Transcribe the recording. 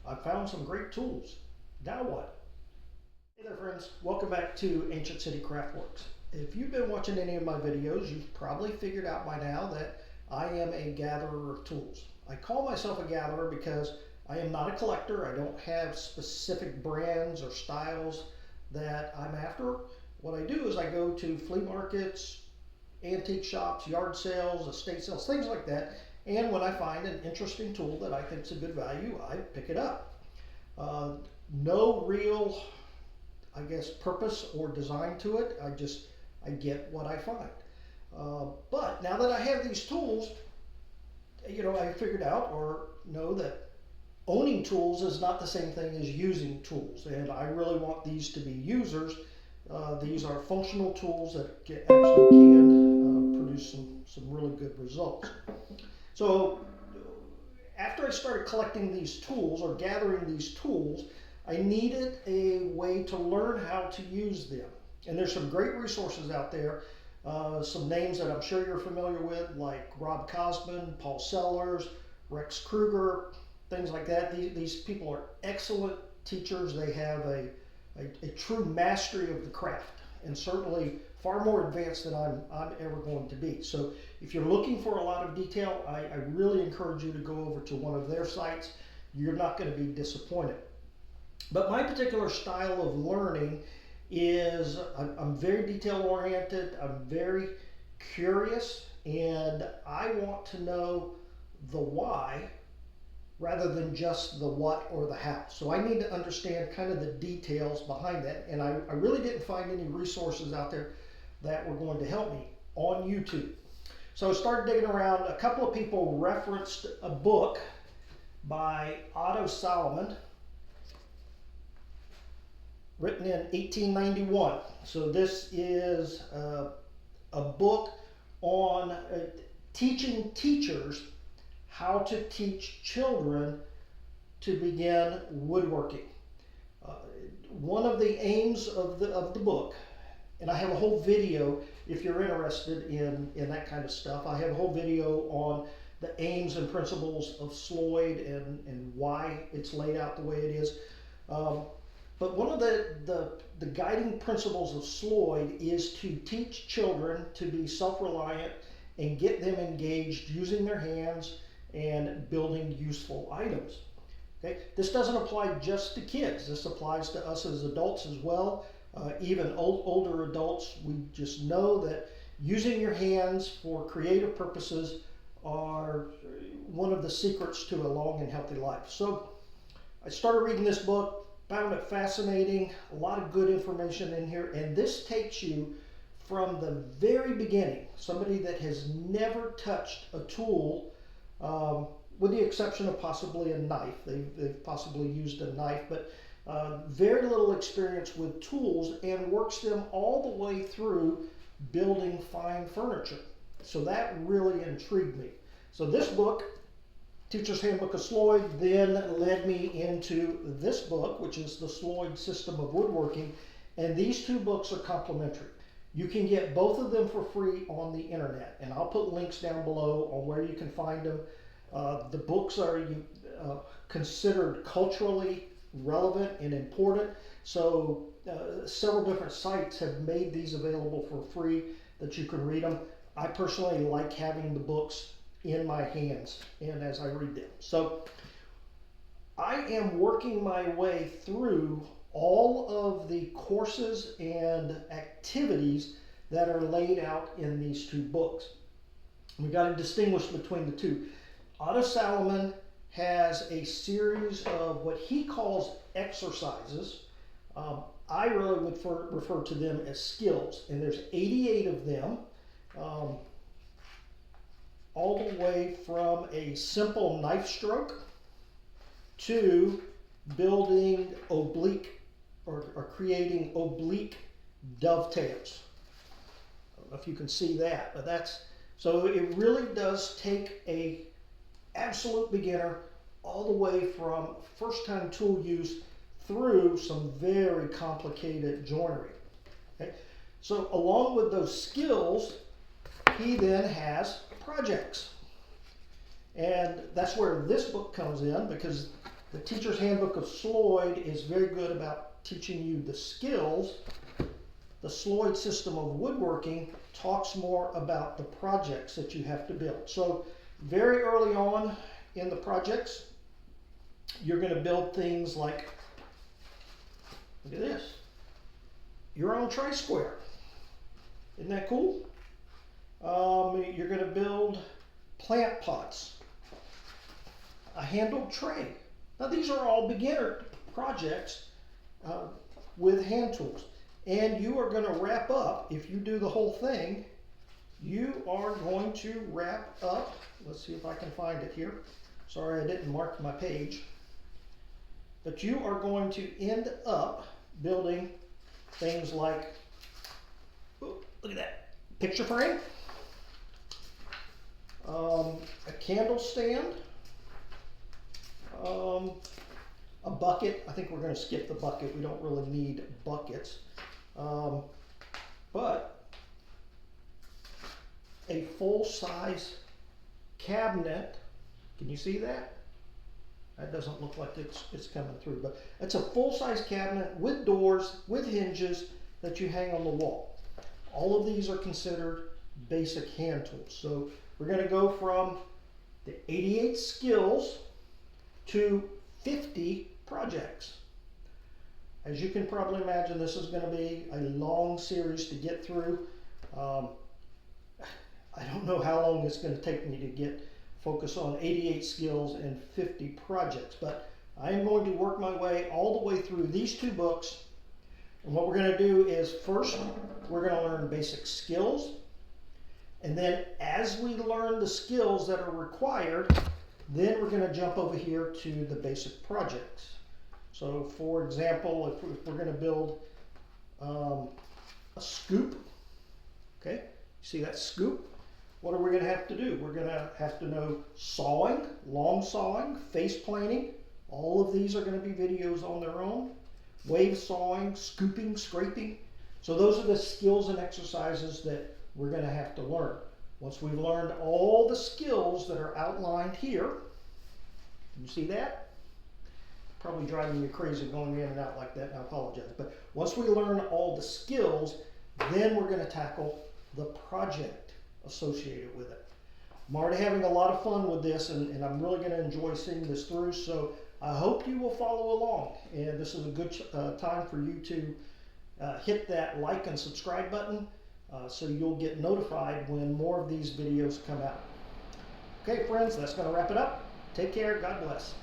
I found some great tools. Now what? Hey there friends, welcome back to Ancient City Craftworks. If you've been watching any of my videos, you've probably figured out by now that I am a gatherer of tools. I call myself a gatherer because I am not a collector. I don't have specific brands or styles that I'm after. What I do is I go to flea markets, antique shops, yard sales, estate sales, things like that. And when I find an interesting tool that I think is a good value, I pick it up. No real, I guess, purpose or design to it. I get what I find. But now that I have these tools, I figured out or know that owning tools is not the same thing as using tools. And I really want these to be users. These are functional tools that actually can produce some really good results. So after I started collecting these tools or gathering these tools, I needed a way to learn how to use them. And there's some great resources out there. Some names that I'm sure you're familiar with, like Rob Cosman, Paul Sellers, Rex Kruger, things like that. These people are excellent teachers. They have a true mastery of the craft, and certainly far more advanced than I'm ever going to be. So if you're looking for a lot of detail, I really encourage you to go over to one of their sites. You're not going to be disappointed. But my particular style of learning is I'm very detail oriented, I'm very curious, and I want to know the why rather than just the what or the how. So I need to understand kind of the details behind that, and I really didn't find any resources out there that were going to help me on YouTube. So I started digging around. A couple of people referenced a book by Otto Saloman, written in 1891. So this is a book on teaching teachers how to teach children to begin woodworking. One of the aims of the book, and I have a whole video if you're interested in that kind of stuff. I have a whole video on the aims and principles of Sloyd and why it's laid out the way it is. But one of the guiding principles of Sloyd is to teach children to be self-reliant and get them engaged using their hands and building useful items. Okay? This doesn't apply just to kids. This applies to us as adults as well. Even older adults, we just know that using your hands for creative purposes are one of the secrets to a long and healthy life. So I started reading this book, found it fascinating, a lot of good information in here, and this takes you from the very beginning, somebody that has never touched a tool, with the exception of possibly a knife. They've possibly used a knife, but very little experience with tools, and works them all the way through building fine furniture. So that really intrigued me. So this book, Teacher's Handbook of Sloyd, then led me into this book, which is the Sloyd System of Woodworking, and these two books are complementary. You can get both of them for free on the internet, and I'll put links down below on where you can find them. The books are considered culturally relevant and important, so several different sites have made these available for free that you can read them. I personally like having the books in my hands and as I read them. So I am working my way through all of the courses and activities that are laid out in these two books. We've got to distinguish between the two. Otto Saloman has a series of what he calls exercises. I really would refer to them as skills, and there's 88 of them, all the way from a simple knife stroke to building oblique or creating oblique dovetails. I don't know if you can see that, but that's, so it really does take a absolute beginner all the way from first time tool use through some very complicated joinery. Okay? So along with those skills, he then has projects. And that's where this book comes in, because The Teacher's Handbook of Sloyd is very good about teaching you the skills. The Sloyd system of woodworking talks more about the projects that you have to build. So very early on in the projects, you're going to build things like, look at this, your own tri-square. Isn't that cool? You're going to build plant pots, a handled tray. Now these are all beginner projects with hand tools. And you are going to wrap up, if you do the whole thing, you are going to wrap up, let's see if I can find it here. Sorry I didn't mark my page. But you are going to end up building things like, oh, look at that, picture frame, a candle stand, a bucket. I think we're going to skip the bucket. We don't really need buckets. But a full-size cabinet. Can you see that? That doesn't look like it's coming through, but it's a full-size cabinet with doors, with hinges that you hang on the wall. All of these are considered basic hand tools. So we're going to go from the 88 skills to 50 projects. As you can probably imagine, this is going to be a long series to get through. I don't know how long it's going to take me to focus on 88 skills and 50 projects, but I am going to work my way all the way through these two books. And what we're going to do is first, we're going to learn basic skills. And then as we learn the skills that are required, then we're going to jump over here to the basic projects. So for example, if we're going to build a scoop, okay, see that scoop? What are we going to have to do? We're going to have to know sawing, long sawing, face planing. All of these are going to be videos on their own. Wave sawing, scooping, scraping. So those are the skills and exercises that we're going to have to learn. Once we've learned all the skills that are outlined here, you see that? Probably driving you crazy going in and out like that, and I apologize. But once we learn all the skills, then we're going to tackle the project associated with it. I'm already having a lot of fun with this, and I'm really going to enjoy seeing this through, so I hope you will follow along. And this is a good time for you to hit that like and subscribe button so you'll get notified when more of these videos come out. Okay, friends, that's going to wrap it up. Take care. God bless.